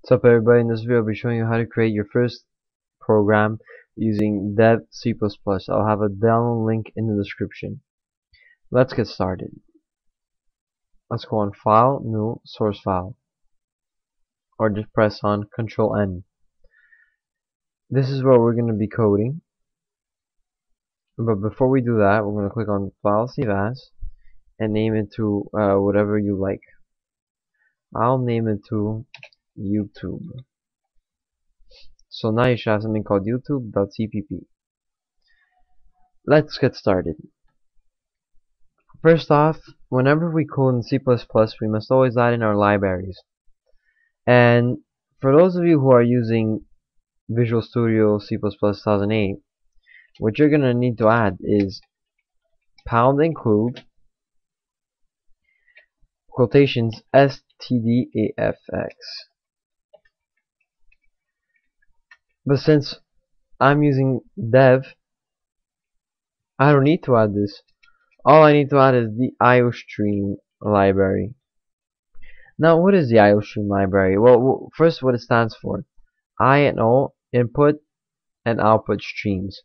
What's up everybody, in this video I'll be showing you how to create your first program using Dev C++. I'll have a download link in the description. Let's get started. Let's go on File, New, Source File. Or just press on Control N. This is what we're going to be coding. But before we do that, we're going to click on File, Save As, and name it to whatever you like. I'll name it to YouTube. So now you should have something called youtube.cpp. Let's get started. First off, whenever we code in C++, we must always add in our libraries. And for those of you who are using Visual Studio C++ 2008, what you're going to need to add is #include quotations stdafx. But since I'm using dev, I don't need to add this. All I need to add is the IOStream library. Now, what is the IOStream library? Well, first, what it stands for. I and O, input and output streams.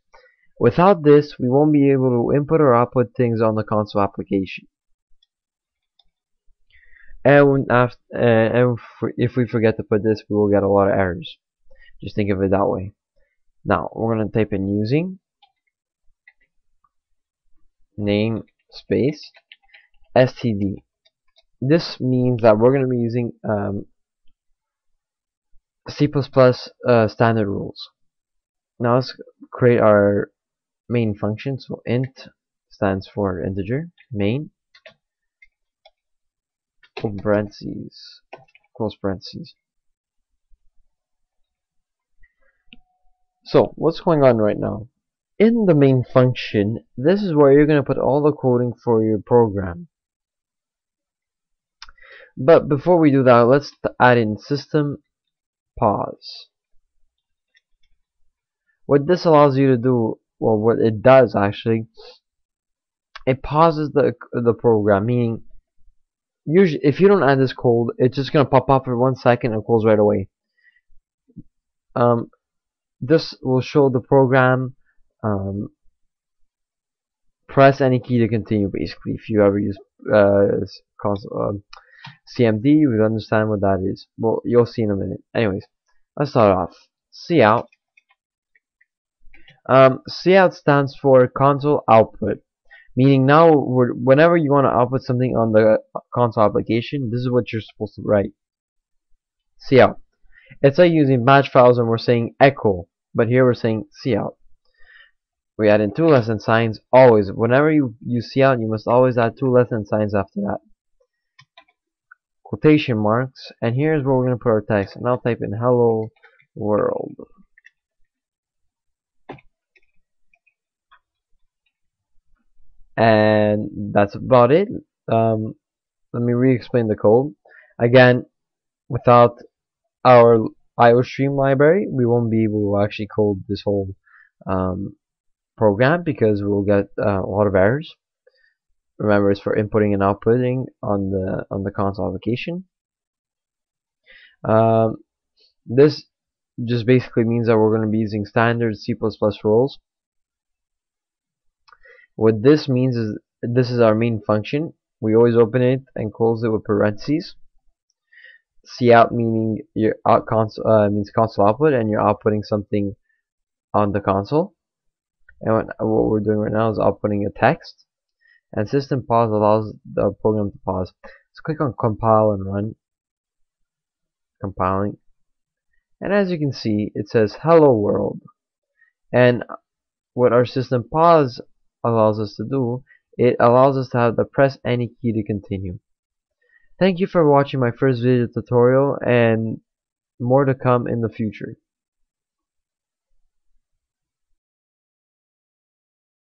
Without this, we won't be able to input or output things on the console application. And if we forget to put this, we will get a lot of errors. Just think of it that way. Now, we're going to type in using name space std. This means that we're going to be using C++ standard rules. Now let's create our main function. So int stands for integer, main, open parentheses, close parentheses. So what's going on right now? In the main function, this is where you're going to put all the coding for your program. But before we do that, let's add in system pause. What this allows you to do, well, what it does actually, it pauses the program. Meaning, usually, if you don't add this code, it's just gonna pop up for 1 second and close right away. This will show the program. Press any key to continue. Basically, if you ever use CMD, you would understand what that is. Well, you'll see in a minute. Anyways, let's start off. Cout. Cout stands for console output, meaning now whenever you want to output something on the console application, this is what you're supposed to write. Cout. It's like using batch files and we're saying echo, but here we're saying cout. We add in 2 less than signs always. Whenever you use cout, you must always add 2 less than signs after that. Quotation marks, and here's where we're going to put our text. And I'll type in hello world. And that's about it. Let me re-explain the code. Again, without our IOStream library, we won't be able to actually code this whole program because we'll get a lot of errors. Remember, it's for inputting and outputting on the console application. This just basically means that we're going to be using standard C++ rules. What this means is this is our main function. We always open it and close it with parentheses. Cout meaning your means console output, and you're outputting something on the console. And what we're doing right now is outputting a text. And system pause allows the program to pause. Let's click on compile and run. Compiling. And as you can see, it says hello world. And what our system pause allows us to do, it allows us to have the press any key to continue. Thank you for watching my first video tutorial, and more to come in the future.